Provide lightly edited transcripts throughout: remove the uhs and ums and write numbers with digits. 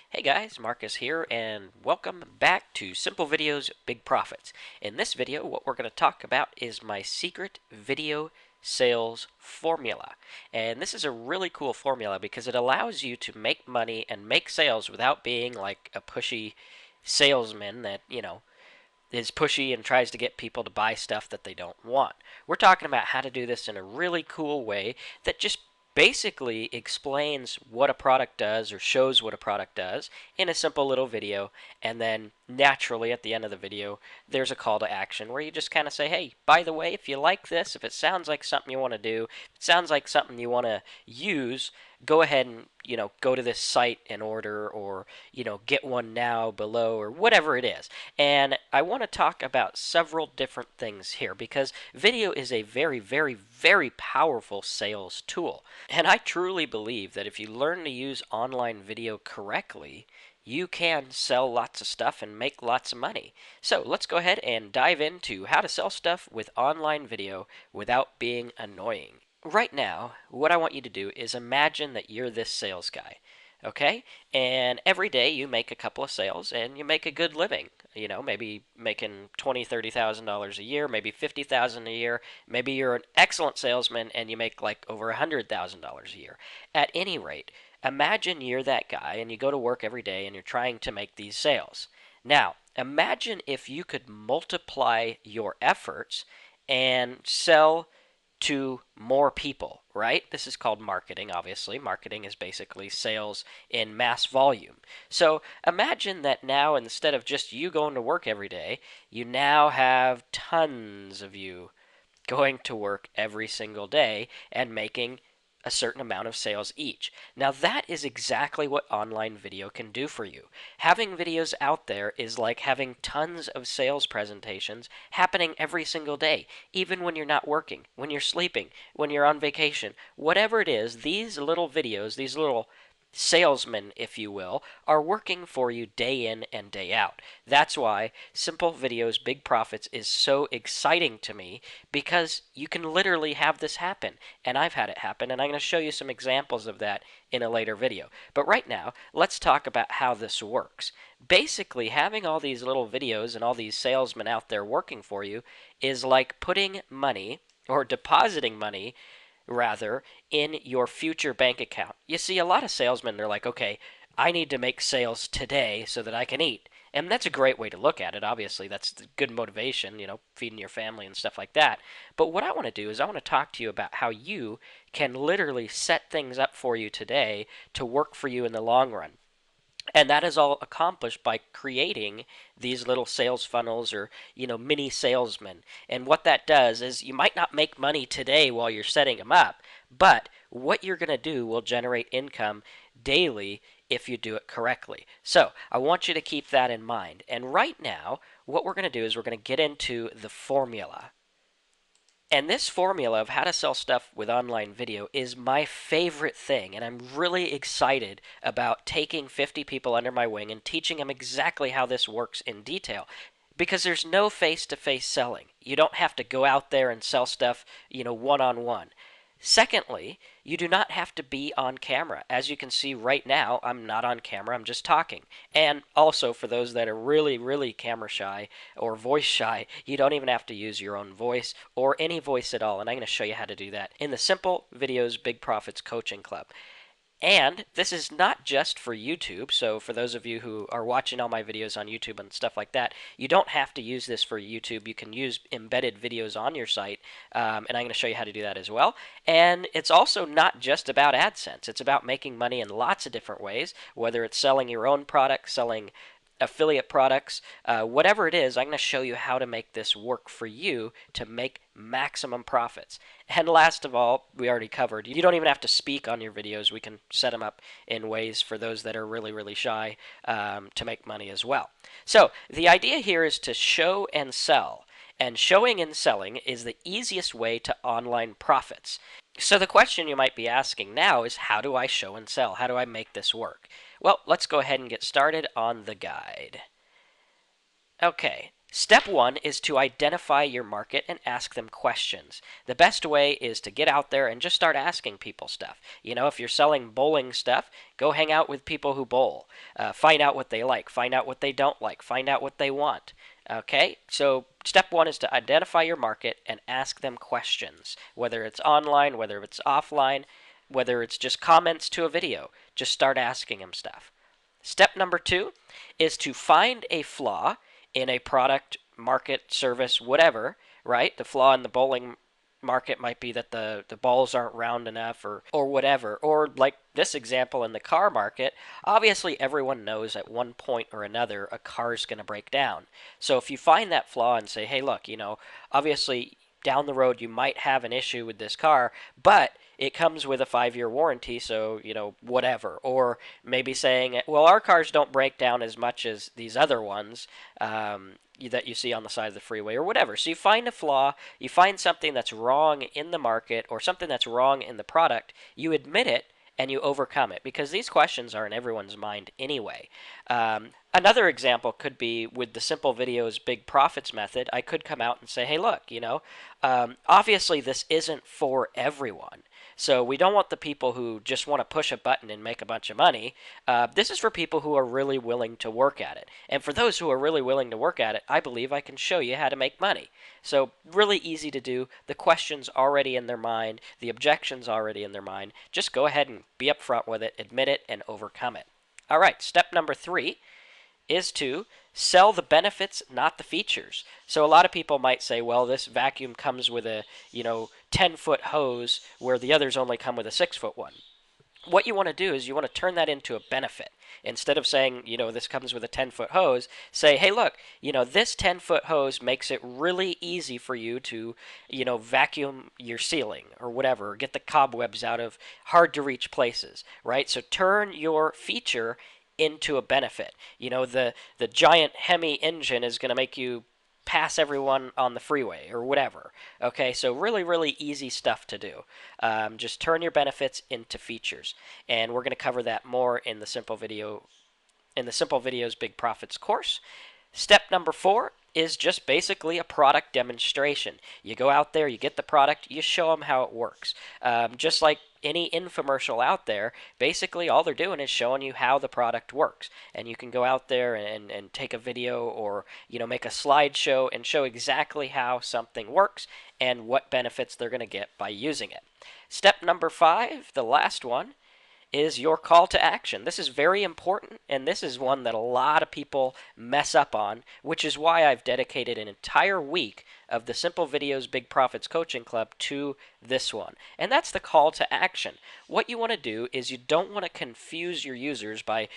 Hey guys, Marcus here, and welcome back to Simple Videos, Big Profits. In this video, what we're going to talk about is my secret video sales formula. And this is a really cool formula because it allows you to make money and make sales without being like a pushy salesman that, is pushy and tries to get people to buy stuff that they don't want. We're talking about how to do this in a really cool way that just basically explains what a product does or shows what a product does in a simple little video, and then naturally at the end of the video there's a call to action where you just kind of say, hey, by the way, if you like this, if it sounds like something you want to do, if it sounds like something you want to use, go ahead and go to this site and order, or get one now below, or whatever it is. And I want to talk about several different things here because video is a very, very, very powerful sales tool. And I truly believe that if you learn to use online video correctly, you can sell lots of stuff and make lots of money. So let's go ahead and dive into how to sell stuff with online video without being annoying. Right now, what I want you to do is imagine that you're this sales guy. Okay? And every day you make a couple of sales and you make a good living. Maybe making $20,000, $30,000 a year, maybe $50,000 a year. Maybe you're an excellent salesman and you make like over $100,000 a year. At any rate, imagine you're that guy and you go to work every day and you're trying to make these sales. Now, imagine if you could multiply your efforts and sell to more people, right? This is called marketing, obviously. Marketing is basically sales in mass volume. So imagine that now, instead of just you going to work every day, you now have tons of you going to work every single day and making a certain amount of sales each. Now that is exactly what online video can do for you. Having videos out there is like having tons of sales presentations happening every single day, even when you're not working, when you're sleeping, when you're on vacation. Whatever it is, these little videos, these little salesmen, if you will, are working for you day in and day out. That's why Simple Videos, Big Profits is so exciting to me, because you can literally have this happen. And I've had it happen, and I'm going to show you some examples of that in a later video. But right now, let's talk about how this works. Basically, having all these little videos and all these salesmen out there working for you is like putting money, or depositing money rather, in your future bank account. You see, a lot of salesmen, they're like, okay, I need to make sales today so that I can eat. And that's a great way to look at it. Obviously, that's good motivation, feeding your family and stuff like that. But what I want to do is I want to talk to you about how you can literally set things up for you today to work for you in the long run. And that is all accomplished by creating these little sales funnels, or, mini salesmen. And what that does is you might not make money today while you're setting them up, but what you're going to do will generate income daily if you do it correctly. So I want you to keep that in mind. And right now, what we're going to do is we're going to get into the formula. And this formula of how to sell stuff with online video is my favorite thing, and I'm really excited about taking 50 people under my wing and teaching them exactly how this works in detail. Because there's no face-to-face selling. You don't have to go out there and sell stuff, one-on-one. Secondly, you do not have to be on camera. As you can see right now, I'm not on camera, I'm just talking. And also, for those that are really, really camera shy or voice shy, you don't even have to use your own voice or any voice at all. And I'm going to show you how to do that in the Simple Videos Big Profits Coaching Club. And this is not just for YouTube, so for those of you who are watching all my videos on YouTube and stuff like that, you don't have to use this for YouTube. You can use embedded videos on your site, and I'm going to show you how to do that as well. And it's also not just about AdSense. It's about making money in lots of different ways, whether it's selling your own product, selling affiliate products, whatever it is. I'm going to show you how to make this work for you to make maximum profits. And last of all, we already covered, you don't even have to speak on your videos. We can set them up in ways for those that are really, really shy, to make money as well. So the idea here is to show and sell. And showing and selling is the easiest way to online profits. So the question you might be asking now is, how do I show and sell? How do I make this work? Well, let's go ahead and get started on the guide. Okay, Step one is to identify your market and ask them questions. The best way is to get out there and just start asking people stuff. You know, if you're selling bowling stuff, go hang out with people who bowl. Find out what they like, find out what they don't like, find out what they want. Okay, so step one is to identify your market and ask them questions, whether it's online, whether it's offline, whether it's just comments to a video. Just start asking them stuff. Step number two is to find a flaw in a product, market, service, whatever, right? The flaw in the bowling market might be that the balls aren't round enough or whatever. Or like this example in the car market, obviously everyone knows at one point or another a car's going to break down. So if you find that flaw and say, hey, look, you know, obviously down the road you might have an issue with this car, but it comes with a 5-year warranty, so, you know, whatever. Or maybe saying, well, our cars don't break down as much as these other ones that you see on the side of the freeway or whatever. So you find a flaw, you find something that's wrong in the market or something that's wrong in the product, you admit it, and you overcome it, because these questions are in everyone's mind anyway. Another example could be with the Simple Videos Big Profits method. I could come out and say, hey, look, you know, obviously this isn't for everyone. So we don't want the people who just want to push a button and make a bunch of money. This is for people who are really willing to work at it. And for those who are really willing to work at it, I believe I can show you how to make money. So really easy to do. The question's already in their mind. The objection's already in their mind. Just go ahead and be upfront with it, admit it, and overcome it. All right, step number 3 is to sell the benefits, not the features. So a lot of people might say, well, this vacuum comes with a, 10-foot hose where the others only come with a 6-foot one. What you want to do is you want to turn that into a benefit. Instead of saying, this comes with a 10-foot hose, say, hey, look, this 10-foot hose makes it really easy for you to, vacuum your ceiling or whatever, or get the cobwebs out of hard-to-reach places, right? So turn your feature into a benefit. The giant Hemi engine is going to make you pass everyone on the freeway or whatever. Okay, so really, really easy stuff to do. Just turn your benefits into features, and we're going to cover that more in the Simple Videos Big Profits course. Step number 4 is just basically a product demonstration. You go out there, you get the product, you show them how it works. Just like any infomercial out there, basically all they're doing is showing you how the product works. And you can go out there and take a video or make a slideshow and show exactly how something works and what benefits they're going to get by using it. Step number 5, the last one, is your call to action. This is very important, and this is one that a lot of people mess up on, which is why I've dedicated an entire week of the Simple Videos Big Profits Coaching Club to this one. And that's the call to action. What you want to do is you don't want to confuse your users by,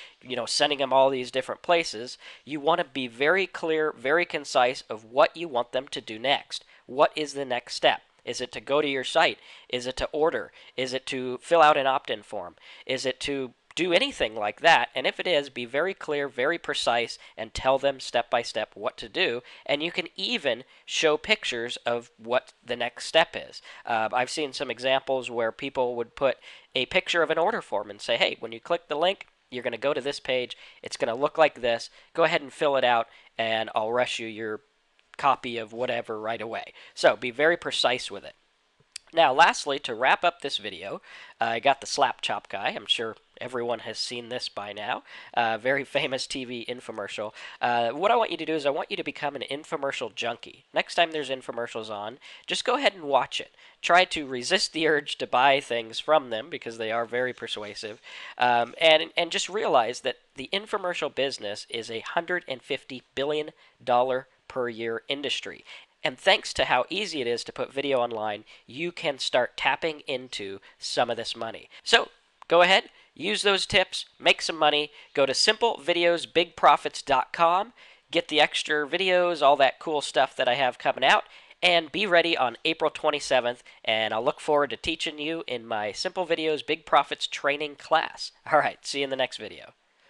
sending them all these different places. You want to be very clear, very concise of what you want them to do next. What is the next step? Is it to go to your site? Is it to order? Is it to fill out an opt-in form? Is it to do anything like that? And if it is, be very clear, very precise, and tell them step by step what to do. And you can even show pictures of what the next step is. I've seen some examples where people would put a picture of an order form and say, hey, when you click the link, you're going to go to this page. It's going to look like this. Go ahead and fill it out, and I'll rush you your copy of whatever right away. So be very precise with it. Now, lastly, to wrap up this video, I got the Slap Chop guy. I'm sure everyone has seen this by now. Very famous TV infomercial. What I want you to do is I want you to become an infomercial junkie. Next time there's infomercials on, just go ahead and watch it. Try to resist the urge to buy things from them because they are very persuasive. And just realize that the infomercial business is a $150 billion per year industry. And thanks to how easy it is to put video online, you can start tapping into some of this money. So go ahead, use those tips, make some money. Go to simplevideosbigprofits.com, get the extra videos, all that cool stuff that I have coming out, and be ready on April 27th. And I'll look forward to teaching you in my Simple Videos Big Profits training class. All right, see you in the next video.